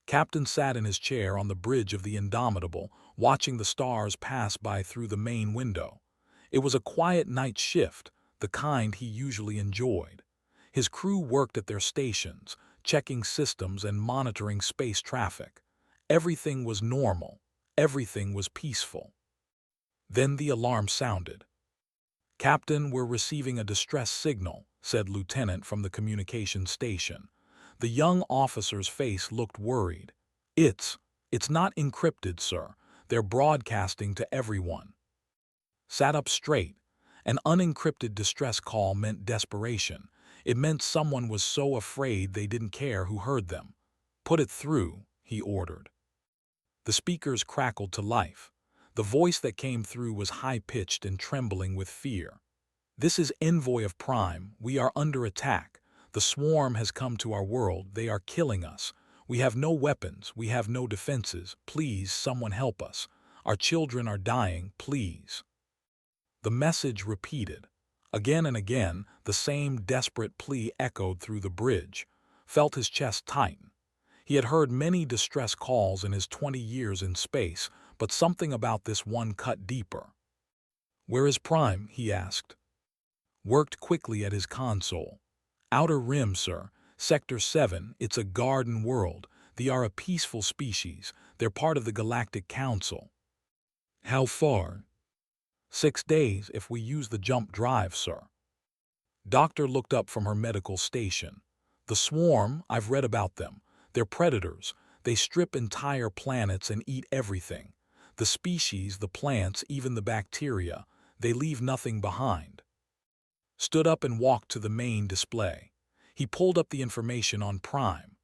Captain sat in his chair on the bridge of the Indomitable, watching the stars pass by through the main window. It was a quiet night shift, the kind he usually enjoyed. His crew worked at their stations, checking systems and monitoring space traffic. Everything was normal. Everything was peaceful. Then the alarm sounded. "Captain, we're receiving a distress signal," said Lieutenant from the communications station. The young officer's face looked worried. It's not encrypted, sir. They're broadcasting to everyone." Sat up straight. An unencrypted distress call meant desperation. It meant someone was so afraid they didn't care who heard them. "Put it through," he ordered. The speakers crackled to life. The voice that came through was high-pitched and trembling with fear. "This is Envoy of Prime. We are under attack. The swarm has come to our world. They are killing us. We have no weapons. We have no defenses. Please, someone help us. Our children are dying. Please." The message repeated. Again and again, the same desperate plea echoed through the bridge. Felt his chest tighten. He had heard many distress calls in his 20 years in space, but something about this one cut deeper. "Where is Prime?" he asked. Worked quickly at his console. "Outer Rim, sir. Sector 7, it's a garden world. They are a peaceful species. They're part of the Galactic Council." "How far?" 6 days if we use the jump drive, sir." Doctor looked up from her medical station. "The swarm, I've read about them. They're predators. They strip entire planets and eat everything. The species, the plants, even the bacteria, they leave nothing behind." Stood up and walked to the main display. He pulled up the information on Prime.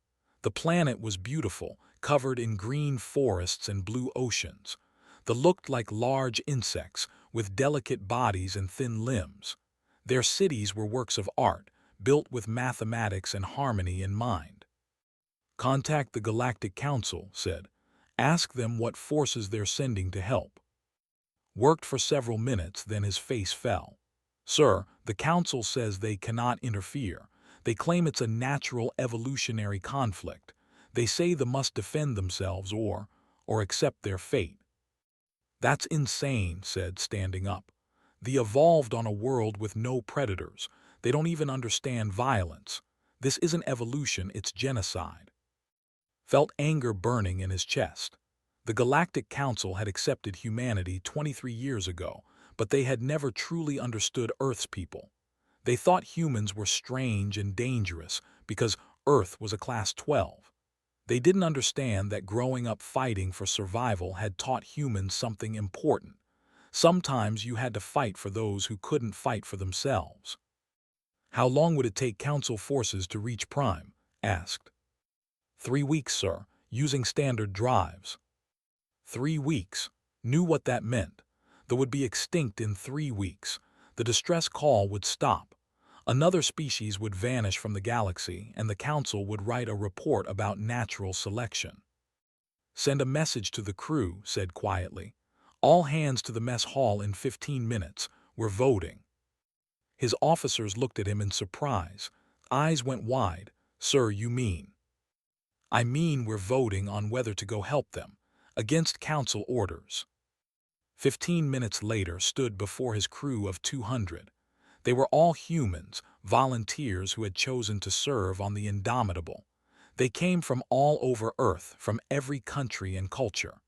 The planet was beautiful, covered in green forests and blue oceans. They looked like large insects, with delicate bodies and thin limbs. Their cities were works of art, built with mathematics and harmony in mind. "Contact the Galactic Council," said. "Ask them what forces they're sending to help." Worked for several minutes, then his face fell. "Sir, the Council says they cannot interfere. They claim it's a natural evolutionary conflict. They say they must defend themselves or accept their fate." "That's insane," said, standing up. "They evolved on a world with no predators. They don't even understand violence. This isn't evolution, it's genocide." Felt anger burning in his chest. The Galactic Council had accepted humanity 23 years ago, but they had never truly understood Earth's people. They thought humans were strange and dangerous because Earth was a Class 12. They didn't understand that growing up fighting for survival had taught humans something important. Sometimes you had to fight for those who couldn't fight for themselves. "How long would it take Council forces to reach Prime?" asked. 3 weeks, sir, using standard drives." 3 weeks. Knew what that meant. They would be extinct in 3 weeks. The distress call would stop. Another species would vanish from the galaxy, and the Council would write a report about natural selection. "Send a message to the crew," said quietly. "All hands to the mess hall in 15 minutes. We're voting." His officers looked at him in surprise. Eyes went wide. "Sir, you mean?" "I mean we're voting on whether to go help them, against Council orders." 15 minutes later stood before his crew of 200. They were all humans, volunteers who had chosen to serve on the Indomitable. They came from all over Earth, from every country and culture.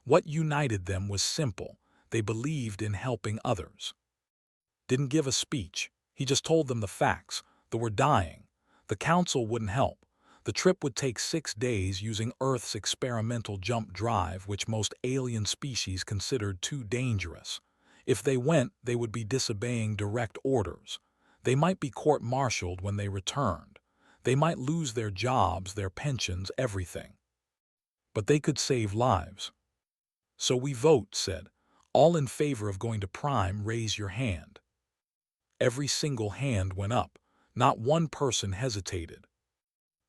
What united them was simple. They believed in helping others. Didn't give a speech. He just told them the facts. They were dying. The Council wouldn't help. The trip would take 6 days using Earth's experimental jump drive, which most alien species considered too dangerous. If they went, they would be disobeying direct orders. They might be court-martialed when they returned. They might lose their jobs, their pensions, everything. But they could save lives. "So we vote," said. "All in favor of going to Prime, raise your hand." Every single hand went up. Not one person hesitated.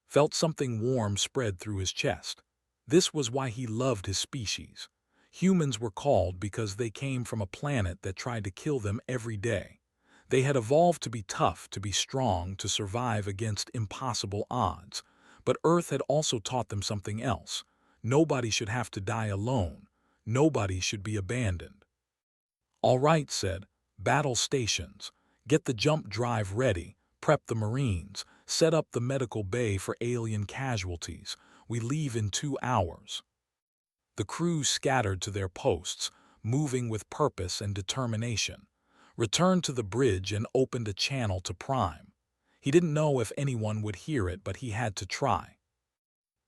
Felt something warm spread through his chest. This was why he loved his species. Humans were called because they came from a planet that tried to kill them every day. They had evolved to be tough, to be strong, to survive against impossible odds. But Earth had also taught them something else. Nobody should have to die alone. Nobody should be abandoned. "All right," said, "battle stations. Get the jump drive ready, prep the Marines, set up the medical bay for alien casualties. We leave in 2 hours." The crew scattered to their posts, moving with purpose and determination. Returned to the bridge and opened a channel to Prime. He didn't know if anyone would hear it, but he had to try.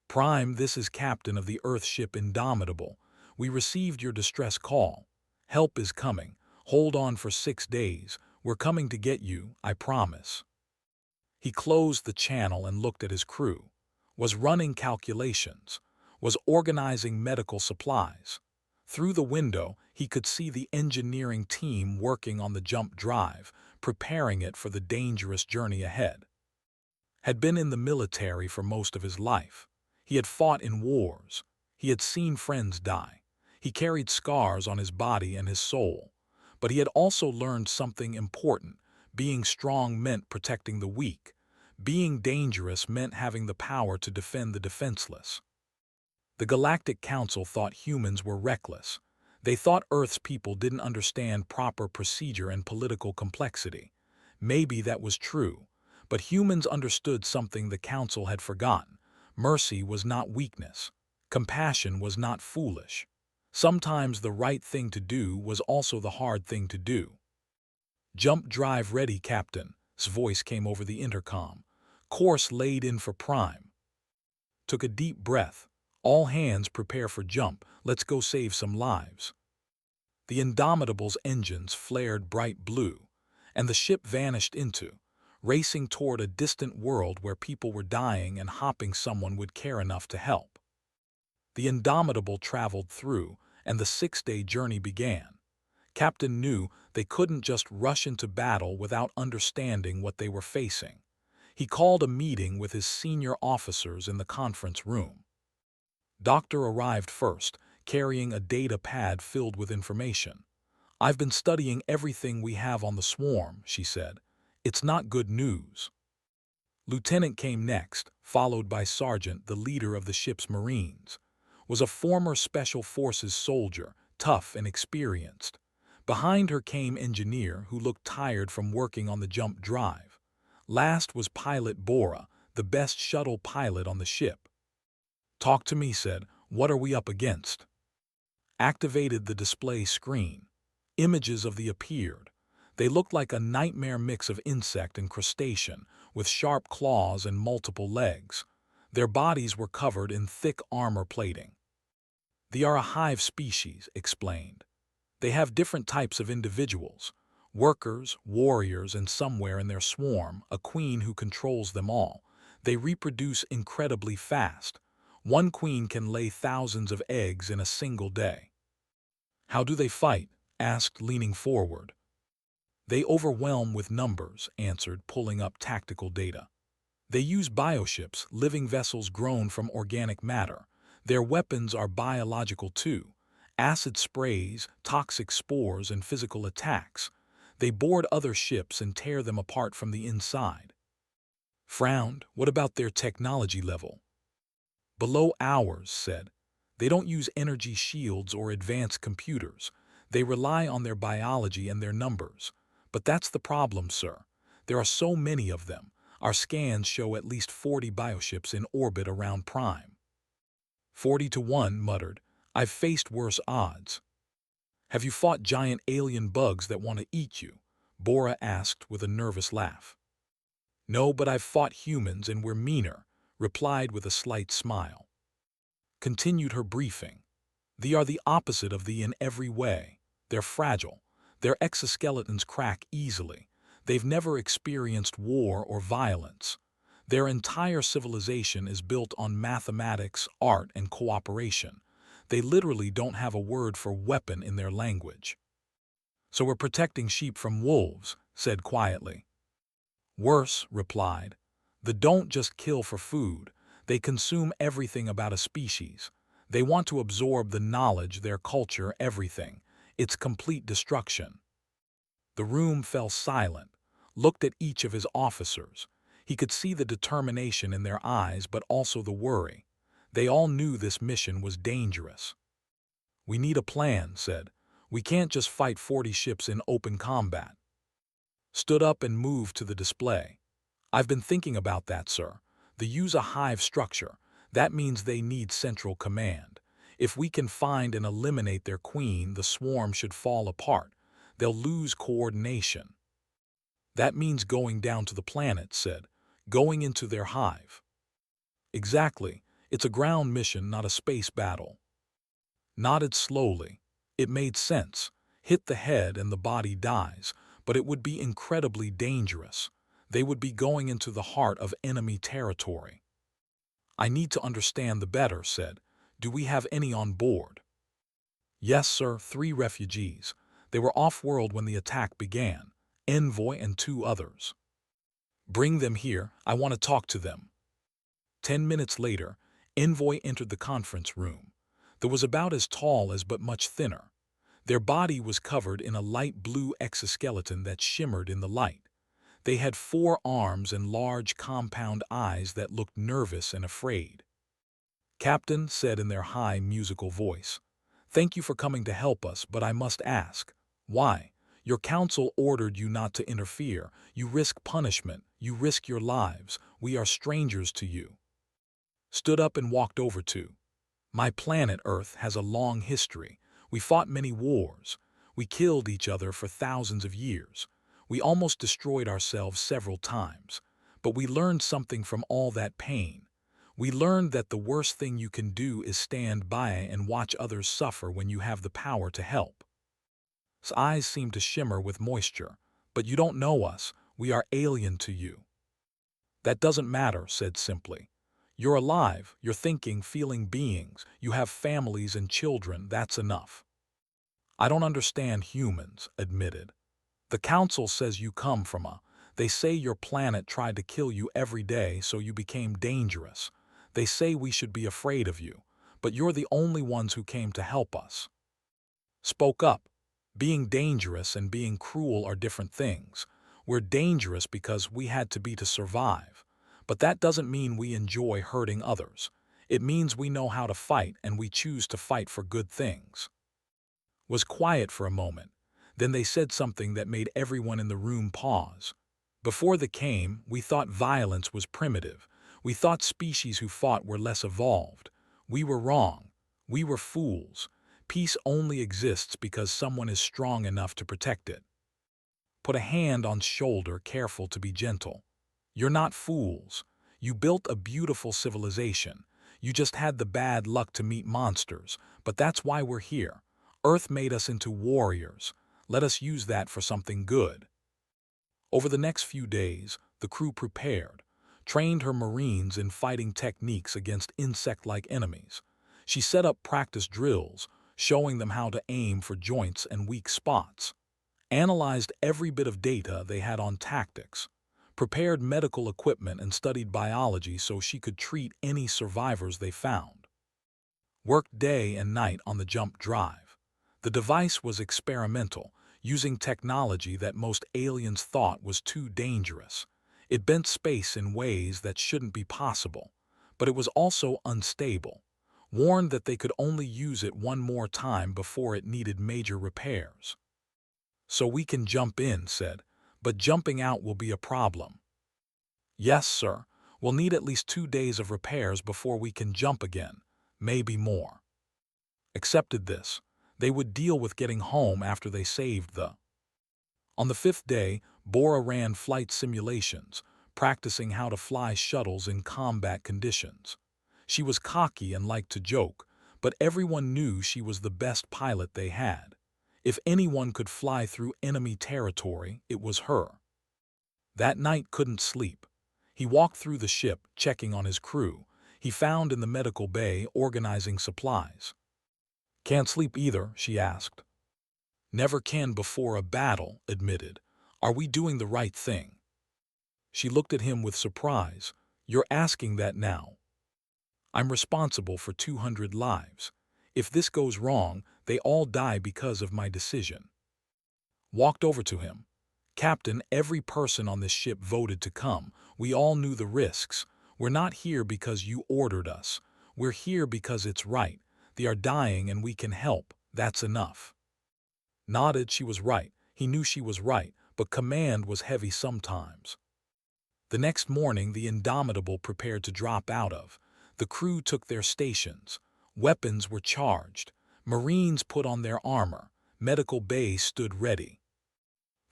"Prime, this is Captain of the Earth ship Indomitable. We received your distress call. Help is coming. Hold on for 6 days. We're coming to get you, I promise." He closed the channel and looked at his crew. Was running calculations. Was organizing medical supplies. Through the window, he could see the engineering team working on the jump drive, preparing it for the dangerous journey ahead. Had been in the military for most of his life. He had fought in wars. He had seen friends die. He carried scars on his body and his soul. But he had also learned something important. Being strong meant protecting the weak. Being dangerous meant having the power to defend the defenseless. The Galactic Council thought humans were reckless. They thought Earth's people didn't understand proper procedure and political complexity. Maybe that was true, but humans understood something the Council had forgotten. Mercy was not weakness. Compassion was not foolish. Sometimes the right thing to do was also the hard thing to do. "Jump drive ready, Captain," his voice came over the intercom. "Course laid in for Prime." Took a deep breath. "All hands prepare for jump. Let's go save some lives." The Indomitable's engines flared bright blue, and the ship vanished racing toward a distant world where people were dying and hoping someone would care enough to help. The Indomitable traveled through, and the 6-day journey began. Captain knew they couldn't just rush into battle without understanding what they were facing. He called a meeting with his senior officers in the conference room. Doctor arrived first, carrying a data pad filled with information. "I've been studying everything we have on the swarm," she said. "It's not good news." Lieutenant came next, followed by Sergeant, the leader of the ship's Marines. Was a former Special Forces soldier, tough and experienced. Behind her came Engineer, who looked tired from working on the jump drive. Last was Pilot Bora, the best shuttle pilot on the ship. "Talk to me," said. "What are we up against?" Activated the display screen. Images of the appeared. They looked like a nightmare mix of insect and crustacean, with sharp claws and multiple legs. Their bodies were covered in thick armor plating. "They are a hive species," explained. "They have different types of individuals. Workers, warriors, and somewhere in their swarm, a queen who controls them all. They reproduce incredibly fast. One queen can lay thousands of eggs in a single day." "How do they fight?" asked, leaning forward. "They overwhelm with numbers," answered, pulling up tactical data. "They use bioships, living vessels grown from organic matter. Their weapons are biological too. Acid sprays, toxic spores, and physical attacks. They board other ships and tear them apart from the inside." Frowned. "What about their technology level?" "Below ours," said. "They don't use energy shields or advanced computers. They rely on their biology and their numbers. But that's the problem, sir. There are so many of them. Our scans show at least 40 bioships in orbit around Prime." 40 to 1, muttered. "I've faced worse odds." "Have you fought giant alien bugs that want to eat you?" Bora asked with a nervous laugh. "No, but I've fought humans and we're meaner," replied with a slight smile. Continued her briefing. "They are the opposite of thee in every way. They're fragile. Their exoskeletons crack easily. They've never experienced war or violence. Their entire civilization is built on mathematics, art, and cooperation. They literally don't have a word for weapon in their language." "So we're protecting sheep from wolves," said quietly. "Worse," replied. "They don't just kill for food. They consume everything about a species. They want to absorb the knowledge, their culture, everything. It's complete destruction." The room fell silent, looked at each of his officers. He could see the determination in their eyes, but also the worry. They all knew this mission was dangerous. "We need a plan," said. "We can't just fight 40 ships in open combat." Stood up and moved to the display. "I've been thinking about that, sir. They use a hive structure. That means they need central command. If we can find and eliminate their queen, the swarm should fall apart. They'll lose coordination." "That means going down to the planet," said. "Going into their hive." "Exactly. It's a ground mission, not a space battle." Nodded slowly. It made sense. Hit the head and the body dies, but it would be incredibly dangerous. They would be going into the heart of enemy territory. "I need to understand the better," said. "Do we have any on board?" "Yes, sir, 3 refugees. They were off-world when the attack began. Envoy and 2 others." "Bring them here. I want to talk to them." 10 minutes later, Envoy entered the conference room. There was about as tall as but much thinner. Their body was covered in a light blue exoskeleton that shimmered in the light. They had 4 arms and large compound eyes that looked nervous and afraid. "Captain," said in their high musical voice, "thank you for coming to help us, but I must ask, why? Your council ordered you not to interfere. You risk punishment. You risk your lives. We are strangers to you." Stood up and walked over to. "My planet Earth has a long history. We fought many wars. We killed each other for thousands of years. We almost destroyed ourselves several times. But we learned something from all that pain. We learned that the worst thing you can do is stand by and watch others suffer when you have the power to help." His eyes seemed to shimmer with moisture. "But you don't know us. We are alien to you." "That doesn't matter," said simply. "You're alive, you're thinking, feeling beings, you have families and children, that's enough." "I don't understand humans," admitted. "The council says you come from a... They say your planet tried to kill you every day, so you became dangerous. They say we should be afraid of you, but you're the only ones who came to help us." Spoke up. "Being dangerous and being cruel are different things. We're dangerous because we had to be to survive. But that doesn't mean we enjoy hurting others. It means we know how to fight and we choose to fight for good things." Was quiet for a moment. Then they said something that made everyone in the room pause. "Before they came, we thought violence was primitive. We thought species who fought were less evolved. We were wrong. We were fools. Peace only exists because someone is strong enough to protect it." Put a hand on shoulder, careful to be gentle. "You're not fools. You built a beautiful civilization. You just had the bad luck to meet monsters, but that's why we're here. Earth made us into warriors. Let us use that for something good." Over the next few days, the crew prepared, trained her Marines in fighting techniques against insect-like enemies. She set up practice drills, showing them how to aim for joints and weak spots. Analyzed every bit of data they had on tactics. Prepared medical equipment and studied biology so she could treat any survivors they found. Worked day and night on the jump drive. The device was experimental, using technology that most aliens thought was too dangerous. It bent space in ways that shouldn't be possible, but it was also unstable. Warned that they could only use it one more time before it needed major repairs. "So we can jump in," said, "but jumping out will be a problem." "Yes, sir. We'll need at least 2 days of repairs before we can jump again, maybe more." Accepted this. They would deal with getting home after they saved the... On the 5th day, Bora ran flight simulations, practicing how to fly shuttles in combat conditions. She was cocky and liked to joke, but everyone knew she was the best pilot they had. If anyone could fly through enemy territory, it was her. That night couldn't sleep. He walked through the ship, checking on his crew. He found in the medical bay, organizing supplies. "Can't sleep either?" she asked. "Never can before a battle," admitted. "Are we doing the right thing?" She looked at him with surprise. "You're asking that now?" "I'm responsible for 200 lives. If this goes wrong, they all die because of my decision." Walked over to him. "Captain, every person on this ship voted to come. We all knew the risks. We're not here because you ordered us. We're here because it's right. They are dying and we can help. That's enough." Nodded, she was right. He knew she was right, but command was heavy sometimes. The next morning, the Indomitable prepared to drop out of. The crew took their stations. Weapons were charged. Marines put on their armor. Medical bay stood ready.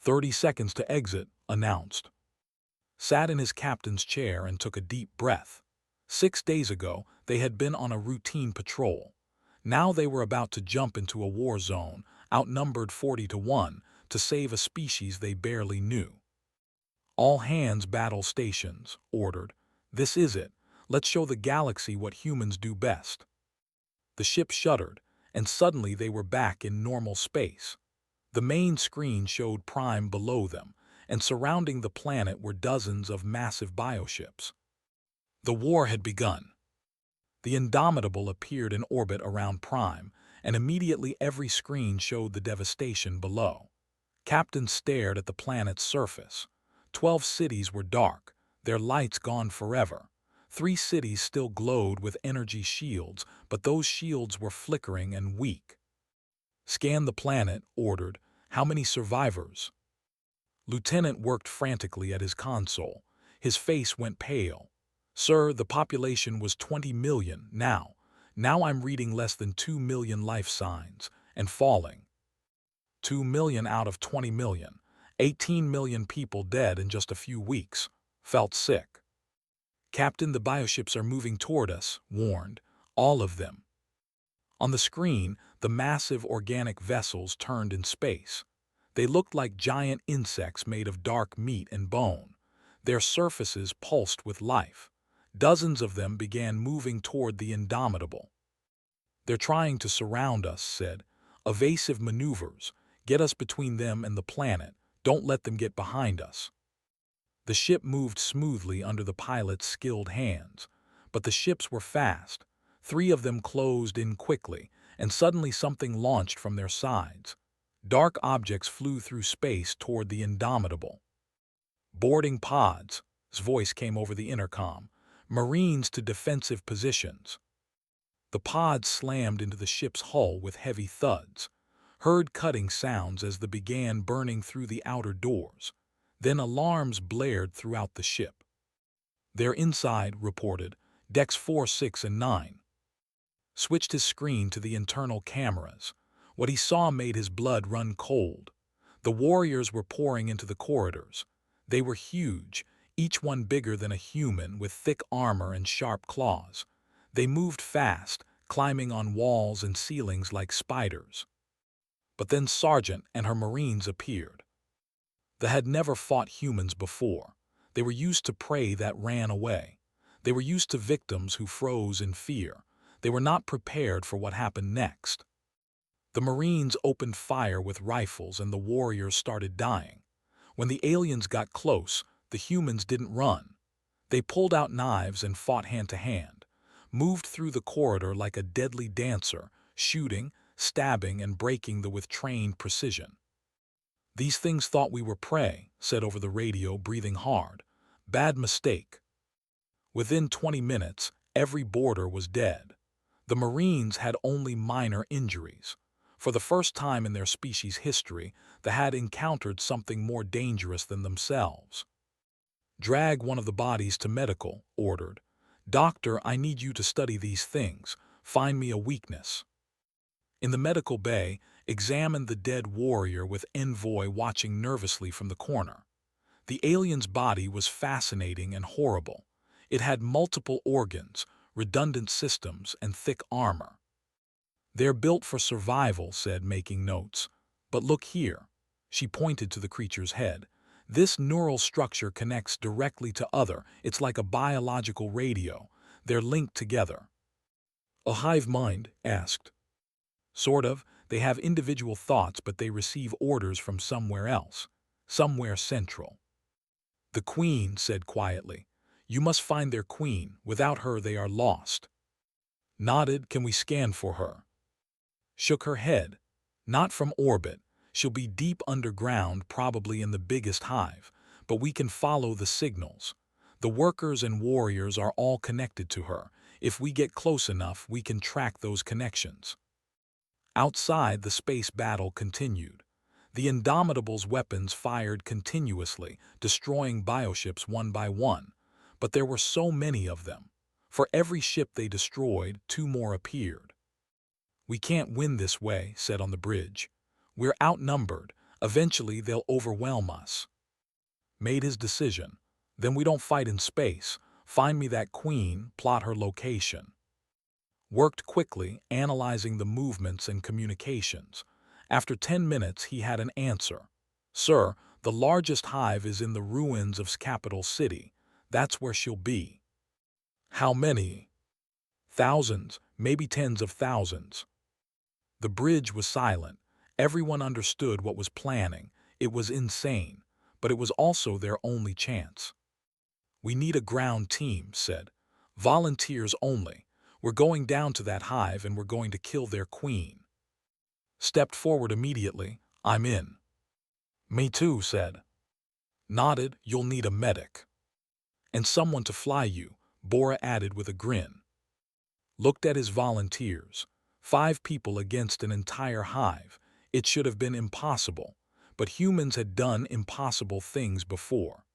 30 seconds to exit, announced. Sat in his captain's chair and took a deep breath. 6 days ago, they had been on a routine patrol. Now they were about to jump into a war zone, outnumbered 40-1, to save a species they barely knew. "All hands battle stations," ordered. "This is it. Let's show the galaxy what humans do best." The ship shuddered, and suddenly they were back in normal space. The main screen showed Prime below them, and surrounding the planet were dozens of massive bioships. The war had begun. The Indomitable appeared in orbit around Prime, and immediately every screen showed the devastation below. Captain stared at the planet's surface. 12 cities were dark, their lights gone forever. 3 cities still glowed with energy shields, but those shields were flickering and weak. "Scan the planet," ordered. "How many survivors?" Lieutenant worked frantically at his console. His face went pale. "Sir, the population was 20 million now. Now I'm reading less than 2 million life signs, and falling. 2 million out of 20 million. 18 million people dead in just a few weeks. Felt sick." "Captain, the bioships are moving toward us," warned. "All of them." On the screen, the massive organic vessels turned in space. They looked like giant insects made of dark meat and bone. Their surfaces pulsed with life. Dozens of them began moving toward the Indomitable. "They're trying to surround us," said. "Evasive maneuvers. Get us between them and the planet. Don't let them get behind us." The ship moved smoothly under the pilot's skilled hands. But the ships were fast. 3 of them closed in quickly, and suddenly something launched from their sides. Dark objects flew through space toward the Indomitable. "Boarding pods," his voice came over the intercom. "Marines to defensive positions." The pods slammed into the ship's hull with heavy thuds. Heard cutting sounds as they began burning through the outer doors. Then alarms blared throughout the ship. "They're inside," reported. "Decks 4, 6, and 9. Switched his screen to the internal cameras. What he saw made his blood run cold. The warriors were pouring into the corridors. They were huge, each one bigger than a human, with thick armor and sharp claws. They moved fast, climbing on walls and ceilings like spiders. But then Sergeant and her Marines appeared. They had never fought humans before. They were used to prey that ran away. They were used to victims who froze in fear. They were not prepared for what happened next. The Marines opened fire with rifles and the warriors started dying. When the aliens got close, the humans didn't run. They pulled out knives and fought hand to hand, moved through the corridor like a deadly dancer, shooting, stabbing, and breaking with trained precision. "These things thought we were prey," said over the radio, breathing hard. "Bad mistake." Within 20 minutes, every boarder was dead. The Marines had only minor injuries. For the first time in their species' history, they had encountered something more dangerous than themselves. "Drag one of the bodies to medical," ordered. "Doctor, I need you to study these things. Find me a weakness." In the medical bay, examined the dead warrior with Envoy watching nervously from the corner. The alien's body was fascinating and horrible. It had multiple organs, redundant systems, and thick armor. "They're built for survival," said, making notes. "But look here." She pointed to the creature's head. "This neural structure connects directly to other. It's like a biological radio. They're linked together." "A hive mind?" asked. "Sort of. They have individual thoughts, but they receive orders from somewhere else. Somewhere central." "The Queen," said quietly. "You must find their Queen. Without her they are lost." Nodded. "Can we scan for her?" Shook her head. "Not from orbit. She'll be deep underground, probably in the biggest hive, but we can follow the signals. The workers and warriors are all connected to her. If we get close enough, we can track those connections. Outside, the space battle continued. The Indomitable's weapons fired continuously, destroying bioships one by one. But there were so many of them. For every ship they destroyed, two more appeared. "We can't win this way," said on the bridge. "We're outnumbered. Eventually they'll overwhelm us." Made his decision. "Then we don't fight in space. Find me that queen, plot her location." Worked quickly, analyzing the movements and communications. After 10 minutes, he had an answer. "Sir, the largest hive is in the ruins of capital city. That's where she'll be." "How many?" "Thousands, maybe tens of thousands." The bridge was silent. Everyone understood what was planning. It was insane, but it was also their only chance. "We need a ground team," said. "Volunteers only. We're going down to that hive and we're going to kill their queen." Stepped forward immediately. "I'm in." "Me too," said. Nodded. "You'll need a medic." "And someone to fly you," Bora added with a grin. Looked at his volunteers. 5 people against an entire hive. It should have been impossible, but humans had done impossible things before.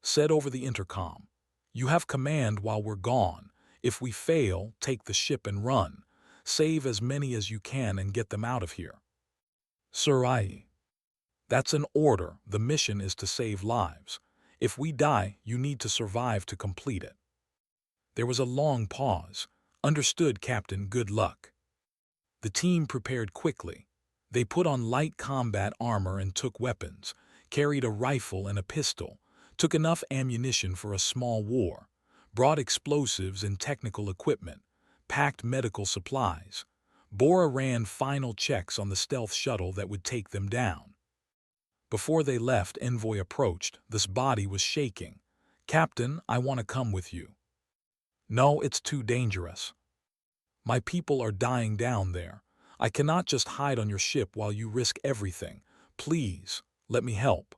Said over the intercom, "You have command while we're gone. If we fail, take the ship and run. Save as many as you can and get them out of here." "Sir, That's an order. The mission is to save lives. If we die, you need to survive to complete it." There was a long pause. "Understood, Captain. Good luck." The team prepared quickly. They put on light combat armor and took weapons, carried a rifle and a pistol, took enough ammunition for a small war, brought explosives and technical equipment, packed medical supplies. Bora ran final checks on the stealth shuttle that would take them down. Before they left, Envoy approached. This body was shaking. "Captain, I want to come with you." "No, it's too dangerous. My people are dying down there. I cannot just hide on your ship while you risk everything. Please, let me help."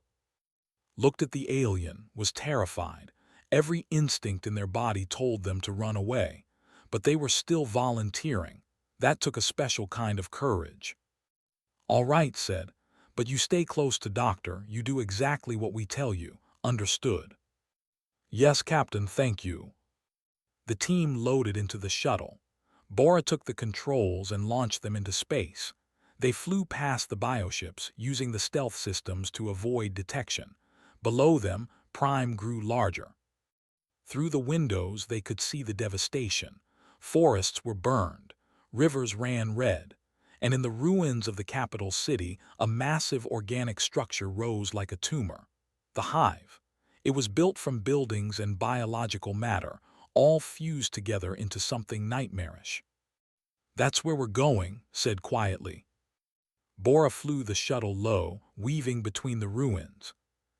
Looked at the alien, was terrified. Every instinct in their body told them to run away. But they were still volunteering. That took a special kind of courage. "All right," said. "But you stay close to Doctor. You do exactly what we tell you. Understood?" "Yes, Captain, thank you." The team loaded into the shuttle. Bora took the controls and launched them into space. They flew past the bioships, using the stealth systems to avoid detection. Below them, Prime grew larger. Through the windows, they could see the devastation. Forests were burned. Rivers ran red. And in the ruins of the capital city, a massive organic structure rose like a tumor. The hive. It was built from buildings and biological matter, all fused together into something nightmarish. "That's where we're going," said quietly. Bora flew the shuttle low, weaving between the ruins.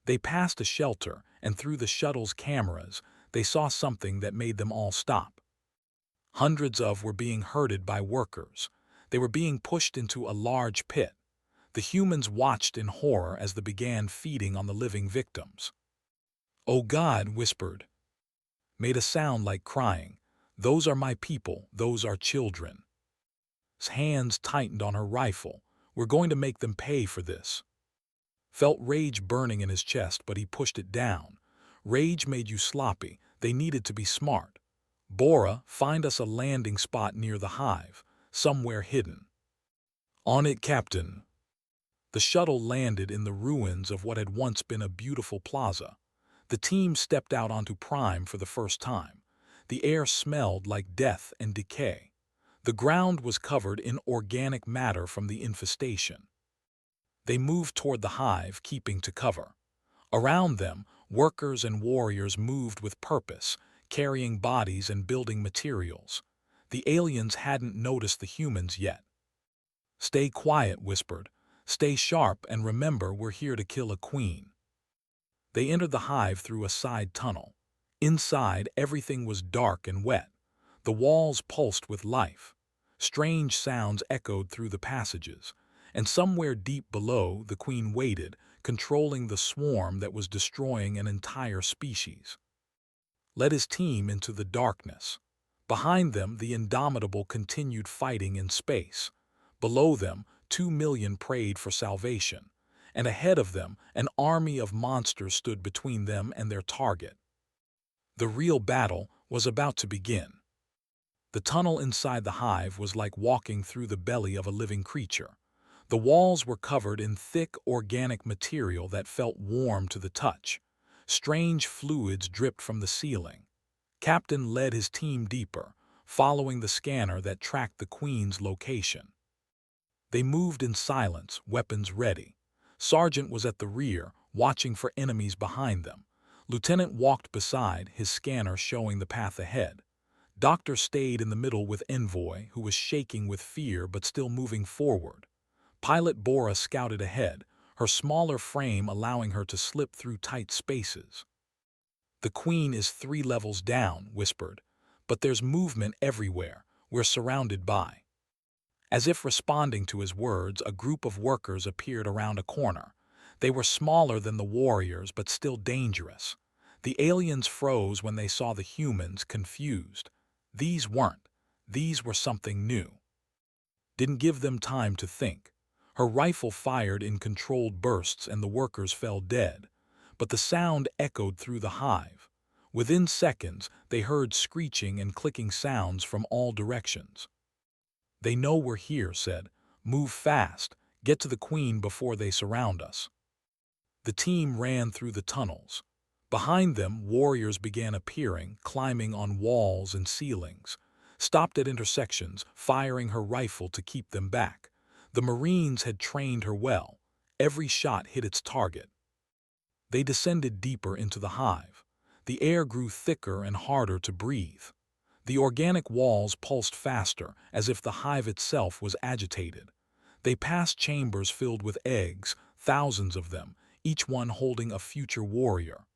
They passed a shelter, and through the shuttle's cameras, they saw something that made them all stop. Hundreds were being herded by workers. They were being pushed into a large pit. The humans watched in horror as they began feeding on the living victims. "Oh God," whispered. Made a sound like crying. "Those are my people, those are children." His hands tightened on her rifle. "We're going to make them pay for this." Felt rage burning in his chest, but he pushed it down. Rage made you sloppy. They needed to be smart. "Bora, find us a landing spot near the hive, somewhere hidden." "On it, Captain." The shuttle landed in the ruins of what had once been a beautiful plaza. The team stepped out onto Prime for the first time. The air smelled like death and decay. The ground was covered in organic matter from the infestation. They moved toward the hive, keeping to cover. Around them, workers and warriors moved with purpose, carrying bodies and building materials. The aliens hadn't noticed the humans yet. "Stay quiet," whispered. "Stay sharp and remember we're here to kill a queen." They entered the hive through a side tunnel. Inside, everything was dark and wet. The walls pulsed with life. Strange sounds echoed through the passages. And somewhere deep below, the queen waited, controlling the swarm that was destroying an entire species. led his team into the darkness. Behind them, the Indomitable continued fighting in space. Below them, 2 million prayed for salvation, and ahead of them, an army of monsters stood between them and their target. The real battle was about to begin. The tunnel inside the hive was like walking through the belly of a living creature. The walls were covered in thick organic material that felt warm to the touch. Strange fluids dripped from the ceiling. Captain led his team deeper, following the scanner that tracked the Queen's location. They moved in silence, weapons ready. Sergeant was at the rear, watching for enemies behind them. Lieutenant walked beside, his scanner showing the path ahead. Doctor stayed in the middle with Envoy, who was shaking with fear but still moving forward. Pilot Bora scouted ahead, her smaller frame allowing her to slip through tight spaces. "The Queen is 3 levels down," whispered, "but there's movement everywhere. We're surrounded by." As if responding to his words, a group of workers appeared around a corner. They were smaller than the warriors, but still dangerous. The aliens froze when they saw the humans, confused. These weren't. These were something new. Didn't give them time to think. Her rifle fired in controlled bursts and the workers fell dead. But the sound echoed through the hive. Within seconds, they heard screeching and clicking sounds from all directions. "They know we're here," said. "Move fast. Get to the Queen before they surround us." The team ran through the tunnels. Behind them, warriors began appearing, climbing on walls and ceilings. Stopped at intersections, firing her rifle to keep them back. The Marines had trained her well. Every shot hit its target. They descended deeper into the hive. The air grew thicker and harder to breathe. The organic walls pulsed faster, as if the hive itself was agitated. They passed chambers filled with eggs, thousands of them, each one holding a future warrior.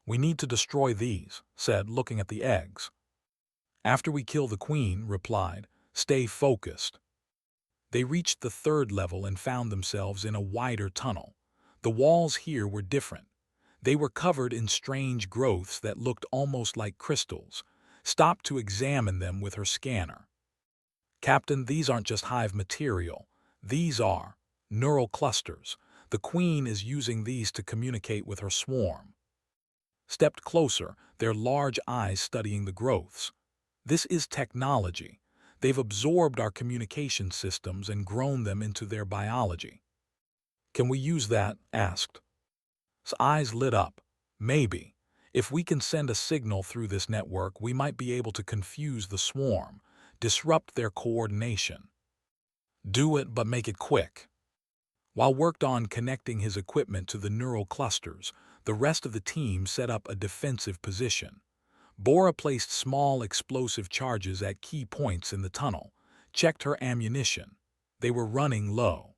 "We need to destroy these," said, looking at the eggs. "After we kill the Queen," replied. "Stay focused." They reached the 3rd level and found themselves in a wider tunnel. The walls here were different. They were covered in strange growths that looked almost like crystals. Stopped to examine them with her scanner. "Captain, these aren't just hive material. These are neural clusters. The Queen is using these to communicate with her swarm." Stepped closer, their large eyes studying the growths. "This is technology. They've absorbed our communication systems and grown them into their biology." "Can we use that?" asked. His eyes lit up. "Maybe. If we can send a signal through this network, we might be able to confuse the swarm, disrupt their coordination." "Do it, but make it quick." While worked on connecting his equipment to the neural clusters, the rest of the team set up a defensive position. Bora placed small explosive charges at key points in the tunnel, checked her ammunition. They were running low.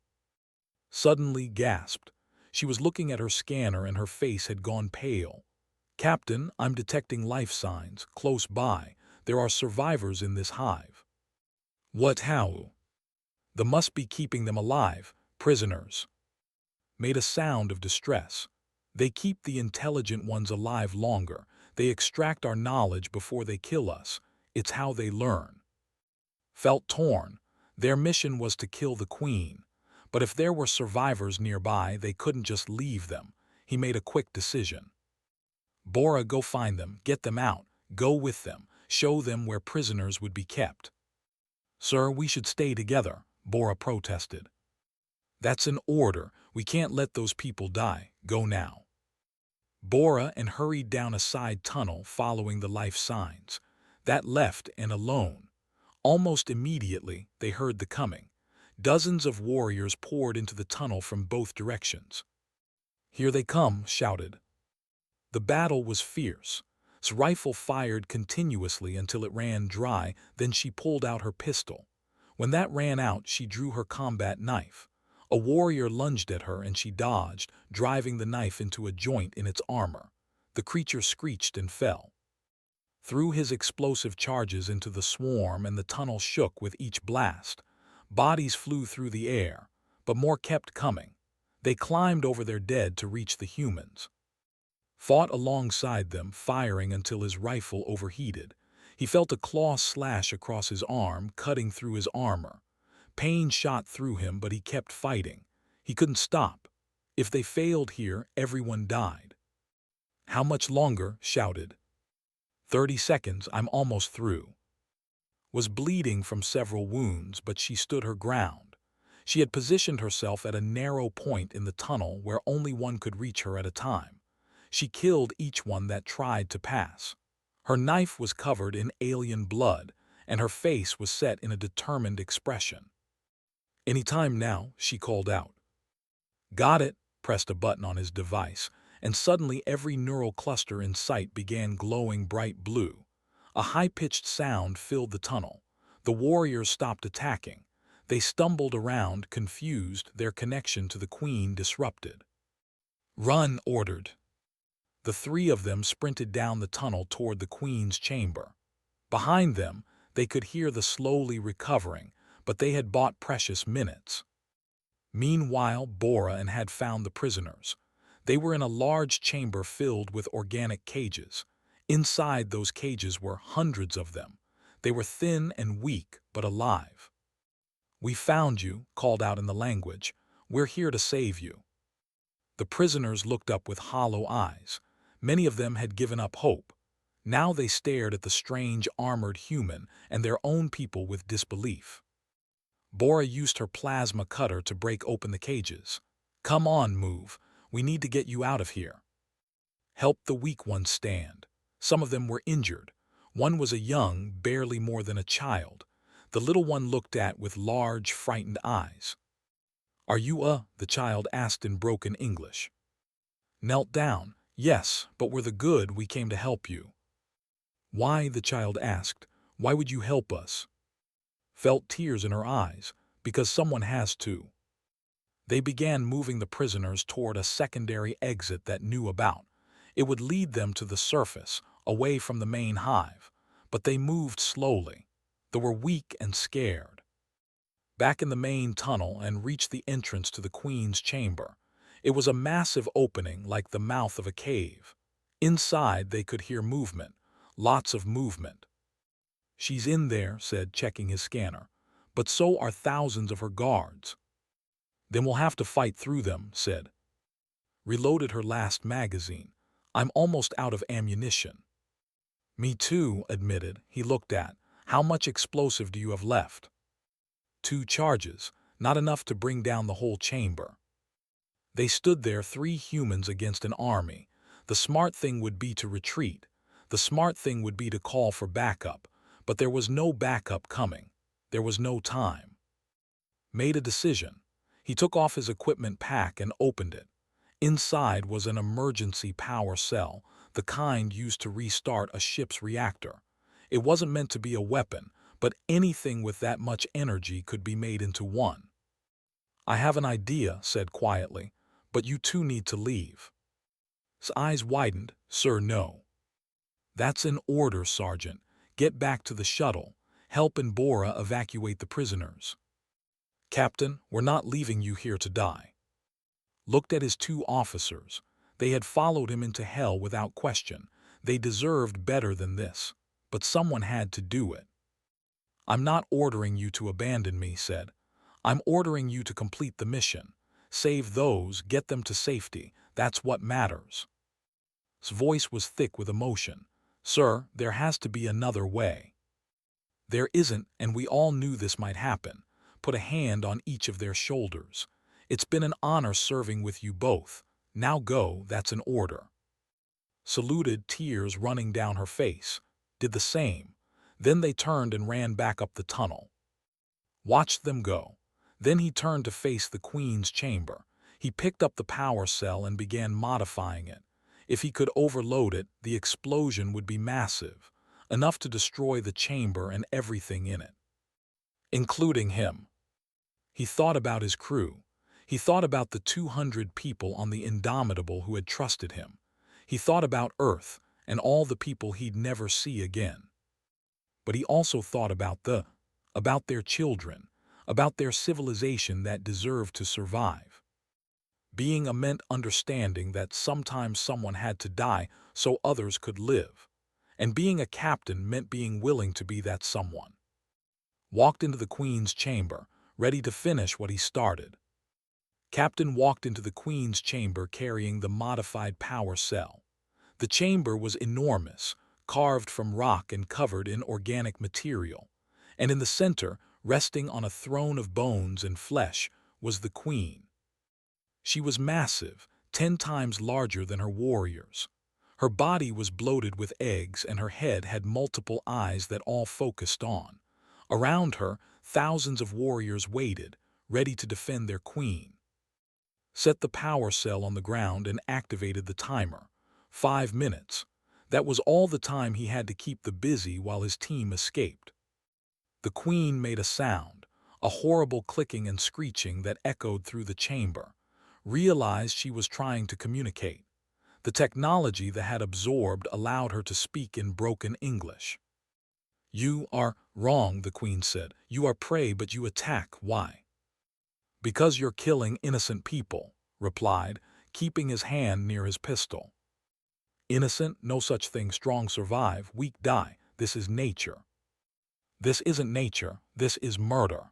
Suddenly gasped. She was looking at her scanner and her face had gone pale. "Captain, I'm detecting life signs, close by. There are survivors in this hive." "What how?" "The must be keeping them alive, prisoners." Made a sound of distress. "They keep the intelligent ones alive longer. They extract our knowledge before they kill us. It's how they learn." Felt torn. Their mission was to kill the Queen. But if there were survivors nearby, they couldn't just leave them. He made a quick decision. "Bora, go find them, get them out, go with them, show them where prisoners would be kept." "Sir, we should stay together," Bora protested. "That's an order. We can't let those people die. Go now." Bora and hurried down a side tunnel following the life signs. That left and alone. Almost immediately, they heard the coming. Dozens of warriors poured into the tunnel from both directions. "Here they come," shouted. The battle was fierce. His rifle fired continuously until it ran dry, then she pulled out her pistol. When that ran out, she drew her combat knife. A warrior lunged at her and she dodged, driving the knife into a joint in its armor. The creature screeched and fell. Threw his explosive charges into the swarm and the tunnel shook with each blast. Bodies flew through the air, but more kept coming. They climbed over their dead to reach the humans. fought alongside them, firing until his rifle overheated. He felt a claw slash across his arm, cutting through his armor. Pain shot through him, but he kept fighting. He couldn't stop. If they failed here, everyone died. "How much longer?" shouted. 30 seconds, I'm almost through. Was bleeding from several wounds, but she stood her ground. She had positioned herself at a narrow point in the tunnel where only one could reach her at a time. She killed each one that tried to pass. Her knife was covered in alien blood, and her face was set in a determined expression. "Any time now," she called out. "Got it," pressed a button on his device, and suddenly every neural cluster in sight began glowing bright blue. A high-pitched sound filled the tunnel. The warriors stopped attacking. They stumbled around, confused, their connection to the Queen disrupted. "Run," ordered. The three of them sprinted down the tunnel toward the Queen's chamber. Behind them, they could hear the slowly recovering, but they had bought precious minutes. Meanwhile, Bora had found the prisoners. They were in a large chamber filled with organic cages. Inside those cages were hundreds of them. They were thin and weak, but alive. "We found you," called out in the language. "We're here to save you." The prisoners looked up with hollow eyes. Many of them had given up hope. Now they stared at the strange armored human and their own people with disbelief. Bora used her plasma cutter to break open the cages. "Come on, move. We need to get you out of here." Help the weak ones stand. Some of them were injured. One was a young, barely more than a child. The little one looked at with large, frightened eyes. "Are you the child asked in broken English. Knelt down. "Yes, but we're the good, we came to help you." "Why?" the child asked. "Why would you help us?" Felt tears in her eyes. "Because someone has to." They began moving the prisoners toward a secondary exit that knew about. It would lead them to the surface, away from the main hive. But they moved slowly. They were weak and scared. Back in the main tunnel and reached the entrance to the Queen's chamber. It was a massive opening like the mouth of a cave. Inside they could hear movement, lots of movement. "She's in there," said, checking his scanner. "But so are thousands of her guards." "Then we'll have to fight through them," said. Reloaded her last magazine. "I'm almost out of ammunition." "Me too," admitted. He looked at. "How much explosive do you have left?" 2 charges, not enough to bring down the whole chamber." They stood there, 3 humans against an army. The smart thing would be to retreat. The smart thing would be to call for backup. But there was no backup coming. There was no time. Made a decision. He took off his equipment pack and opened it. Inside was an emergency power cell, the kind used to restart a ship's reactor. It wasn't meant to be a weapon, but anything with that much energy could be made into one. "I have an idea," said quietly, "but you two need to leave." His eyes widened. "Sir, no." "That's an order, Sergeant. Get back to the shuttle. Help and Bora evacuate the prisoners." "Captain, we're not leaving you here to die." Looked at his 2 officers. They had followed him into hell without question. They deserved better than this. But someone had to do it. "I'm not ordering you to abandon me," said. "I'm ordering you to complete the mission. Save those, get them to safety. That's what matters." His voice was thick with emotion. "Sir, there has to be another way." "There isn't, and we all knew this might happen." Put a hand on each of their shoulders. "It's been an honor serving with you both. Now go, that's an order." Saluted, tears running down her face. Did the same. Then they turned and ran back up the tunnel. Watched them go. Then he turned to face the Queen's chamber. He picked up the power cell and began modifying it. If he could overload it, the explosion would be massive, enough to destroy the chamber and everything in it, including him. He thought about his crew. He thought about the 200 people on the Indomitable who had trusted him. He thought about Earth and all the people he'd never see again. But he also thought about their children, about their civilization that deserved to survive. Being a meant understanding that sometimes someone had to die so others could live. And being a captain meant being willing to be that someone. Walked into the Queen's chamber, ready to finish what he started. Captain walked into the Queen's chamber carrying the modified power cell. The chamber was enormous, carved from rock and covered in organic material. And in the center, resting on a throne of bones and flesh, was the Queen. She was massive, 10 times larger than her warriors. Her body was bloated with eggs and her head had multiple eyes that all focused on. Around her, thousands of warriors waited, ready to defend their queen. Set the power cell on the ground and activated the timer. 5 minutes. That was all the time he had to keep them busy while his team escaped. The Queen made a sound, a horrible clicking and screeching that echoed through the chamber. Realized she was trying to communicate. The technology that had absorbed allowed her to speak in broken English. "You are wrong," the Queen said. "You are prey, but you attack. Why?" "Because you're killing innocent people," replied, keeping his hand near his pistol. "Innocent? No such thing. Strong survive, weak die. This is nature." "This isn't nature. This is murder."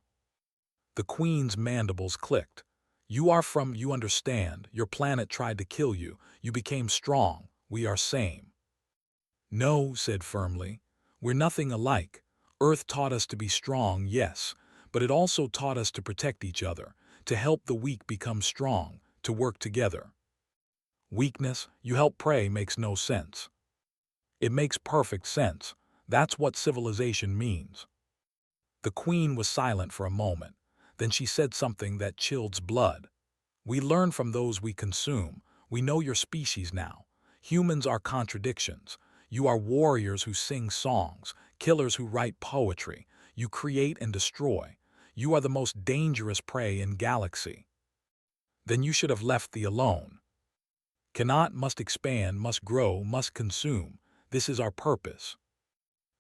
The Queen's mandibles clicked. You understand. Your planet tried to kill you. You became strong. We are same." "No," said firmly. "We're nothing alike. Earth taught us to be strong, yes, but it also taught us to protect each other, to help the weak become strong, to work together." "Weakness, you help prey makes no sense." "It makes perfect sense. That's what civilization means." The Queen was silent for a moment. Then she said something that chilled blood. "We learn from those we consume. We know your species now. Humans are contradictions. You are warriors who sing songs, killers who write poetry. You create and destroy. You are the most dangerous prey in galaxy." "Then you should have left the alone." "Cannot, must expand, must grow, must consume. This is our purpose."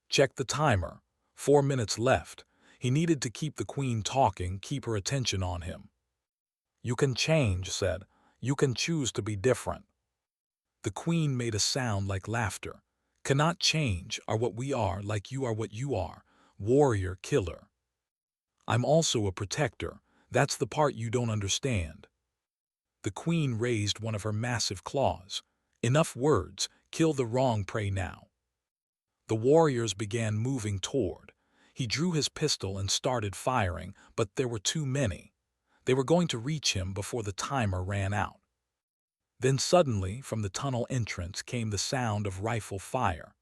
Check the timer. 4 minutes left. He needed to keep the Queen talking, keep her attention on him. "You can change," said. "You can choose to be different." The Queen made a sound like laughter. "Cannot change are what we are, like you are what you are. Warrior, killer. I'm also a protector. That's the part you don't understand." The Queen raised one of her massive claws. "Enough words. Kill the wrong prey now." The warriors began moving toward. He drew his pistol and started firing, but there were too many. They were going to reach him before the timer ran out. Then suddenly, from the tunnel entrance came the sound of rifle fire.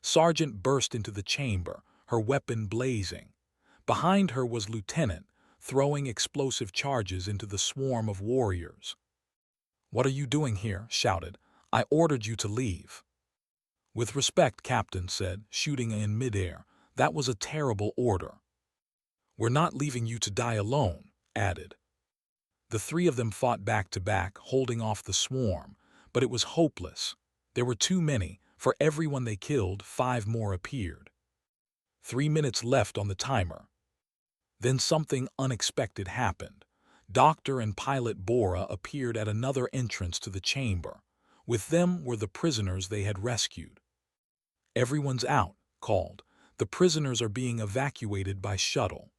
Sergeant burst into the chamber, her weapon blazing. Behind her was Lieutenant, throwing explosive charges into the swarm of warriors. "What are you doing here?" shouted. "I ordered you to leave." "With respect," Captain said, shooting in midair. "That was a terrible order." "We're not leaving you to die alone," added. The 3 of them fought back to back, holding off the swarm, but it was hopeless. There were too many. For everyone they killed, 5 more appeared. 3 minutes left on the timer. Then something unexpected happened. Doctor and pilot Bora appeared at another entrance to the chamber. With them were the prisoners they had rescued. "Everyone's out," called. "The prisoners are being evacuated by shuttle."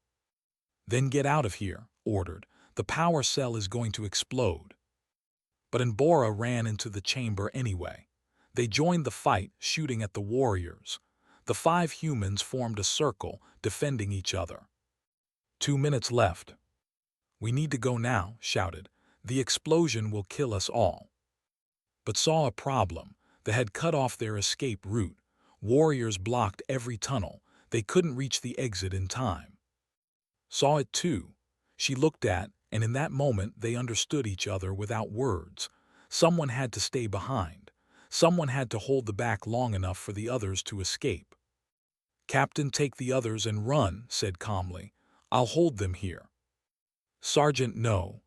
"Then get out of here," ordered. "The power cell is going to explode." But Bora ran into the chamber anyway. They joined the fight, shooting at the warriors. The 5 humans formed a circle, defending each other. 2 minutes left. "We need to go now," shouted. "The explosion will kill us all." But saw a problem. They had cut off their escape route. Warriors blocked every tunnel. They couldn't reach the exit in time. Saw it too. She looked at, and in that moment they understood each other without words. Someone had to stay behind. Someone had to hold the back long enough for the others to escape. "Captain, take the others and run," said calmly. "I'll hold them here." "Sergeant, no."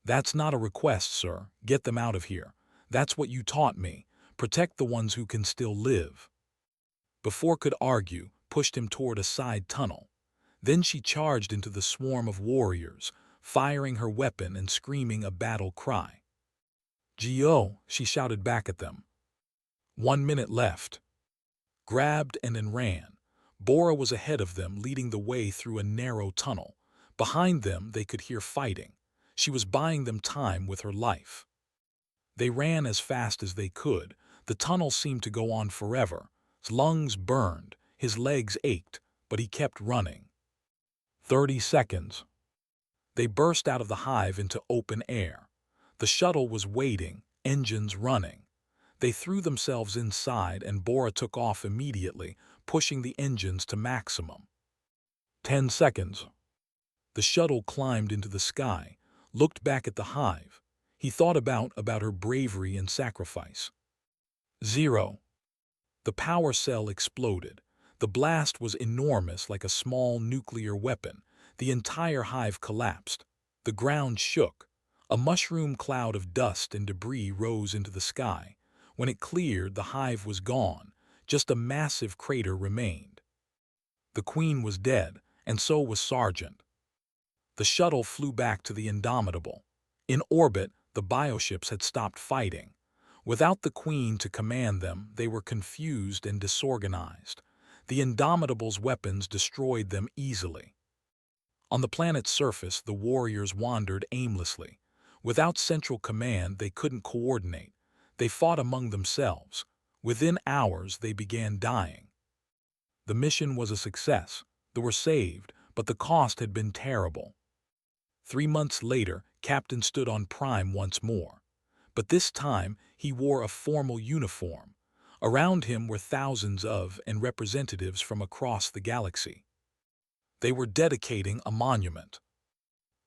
"That's not a request, sir. Get them out of here. That's what you taught me. Protect the ones who can still live." Before could argue, pushed him toward a side tunnel. Then she charged into the swarm of warriors, firing her weapon and screaming a battle cry. "Go!" she shouted back at them. 1 minute left. Grabbed and then ran. Bora was ahead of them, leading the way through a narrow tunnel. Behind them, they could hear fighting. She was buying them time with her life. They ran as fast as they could. The tunnel seemed to go on forever. His lungs burned, his legs ached, but he kept running. 30 seconds. They burst out of the hive into open air. The shuttle was waiting, engines running. They threw themselves inside and Bora took off immediately, pushing the engines to maximum. 10 seconds. The shuttle climbed into the sky, looked back at the hive. He thought about her bravery and sacrifice. 0. The power cell exploded. The blast was enormous, like a small nuclear weapon. The entire hive collapsed. The ground shook. A mushroom cloud of dust and debris rose into the sky. When it cleared, the hive was gone. Just a massive crater remained. The Queen was dead, and so was Sergeant. The shuttle flew back to the Indomitable. In orbit, the bioships had stopped fighting. Without the Queen to command them, they were confused and disorganized. The Indomitable's weapons destroyed them easily. On the planet's surface, the warriors wandered aimlessly. Without central command, they couldn't coordinate. They fought among themselves. Within hours, they began dying. The mission was a success. They were saved, but the cost had been terrible. 3 months later, Captain stood on Prime once more. But this time, he wore a formal uniform. Around him were thousands of and representatives from across the galaxy. They were dedicating a monument.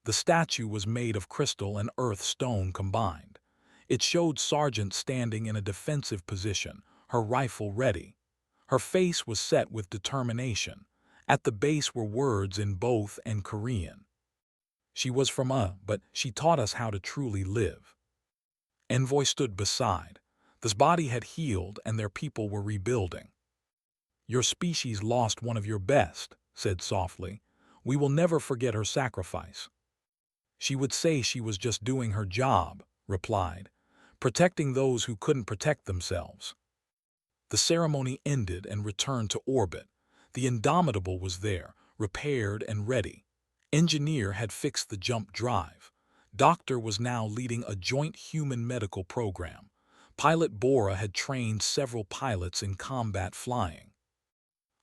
The statue was made of crystal and earth stone combined. It showed Sergeant standing in a defensive position, her rifle ready. Her face was set with determination. At the base were words in both and Korean. She was from but she taught us how to truly live. Envoy stood beside. This body had healed and their people were rebuilding. "Your species lost one of your best," said softly. "We will never forget her sacrifice." "She would say she was just doing her job," replied, "protecting those who couldn't protect themselves." The ceremony ended and returned to orbit. The Indomitable was there, repaired and ready. Engineer had fixed the jump drive. Doctor was now leading a joint human medical program. Pilot Bora had trained several pilots in combat flying.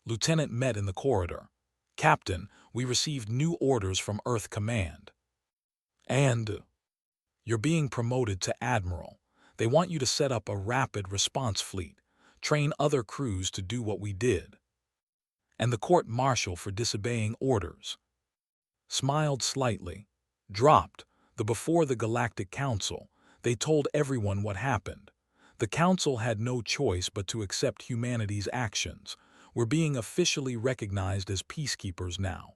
Lieutenant met in the corridor. "Captain, we received new orders from Earth Command. And you're being promoted to Admiral. They want you to set up a rapid response fleet, train other crews to do what we did. And the court-martial for disobeying orders." Smiled slightly. Dropped. Before the Galactic Council, they told everyone what happened. The Council had no choice but to accept humanity's actions. We're being officially recognized as peacekeepers now.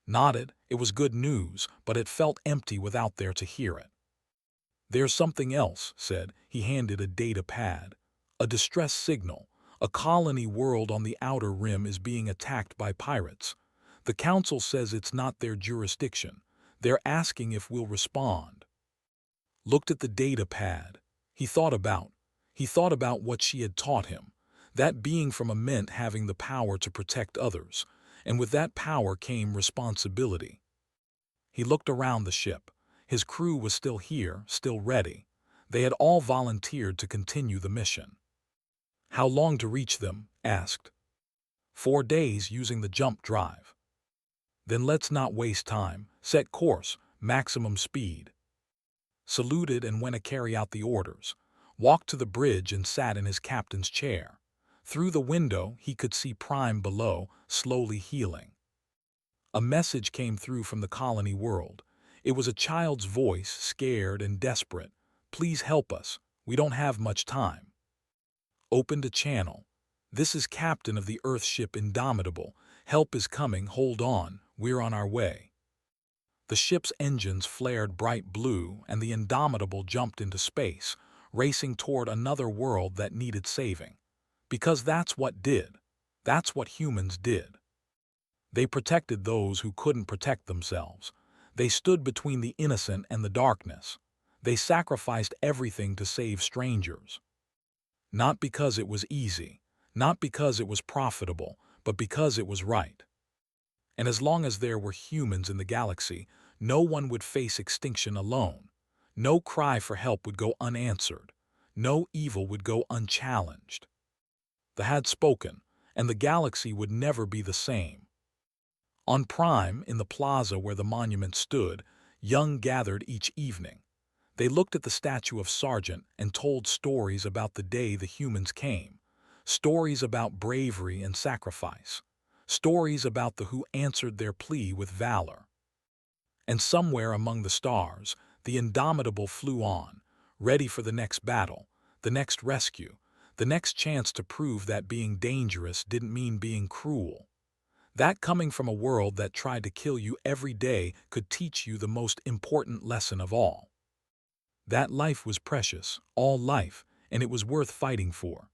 Nodded. It was good news, but it felt empty without there to hear it. "There's something else," said. He handed a data pad. "A distress signal. A colony world on the outer rim is being attacked by pirates. The Council says it's not their jurisdiction. They're asking if we'll respond." Looked at the data pad. He thought about what she had taught him. That being from a meant having the power to protect others, and with that power came responsibility. He looked around the ship. His crew was still here, still ready. They had all volunteered to continue the mission. "How long to reach them?" asked. 4 days using the jump drive." "Then let's not waste time. Set course, maximum speed." Saluted and went to carry out the orders. Walked to the bridge and sat in his captain's chair. Through the window, he could see Prime below, slowly healing. A message came through from the colony world. It was a child's voice, scared and desperate. "Please help us. We don't have much time." Opened a channel. "This is Captain of the Earth ship Indomitable. Help is coming. Hold on. We're on our way." The ship's engines flared bright blue and the Indomitable jumped into space, racing toward another world that needed saving. Because that's what humans did. They protected those who couldn't protect themselves. They stood between the innocent and the darkness. They sacrificed everything to save strangers. Not because it was easy, not because it was profitable, but because it was right. And as long as there were humans in the galaxy, no one would face extinction alone. No cry for help would go unanswered. No evil would go unchallenged. The had spoken, and the galaxy would never be the same. On Prime, in the plaza where the monument stood, young gathered each evening. They looked at the statue of Sargent and told stories about the day the humans came, stories about bravery and sacrifice, stories about the who answered their plea with valor. And somewhere among the stars, the Indomitable flew on, ready for the next battle, the next rescue, the next chance to prove that being dangerous didn't mean being cruel. That coming from a world that tried to kill you every day could teach you the most important lesson of all. That life was precious, all life, and it was worth fighting for.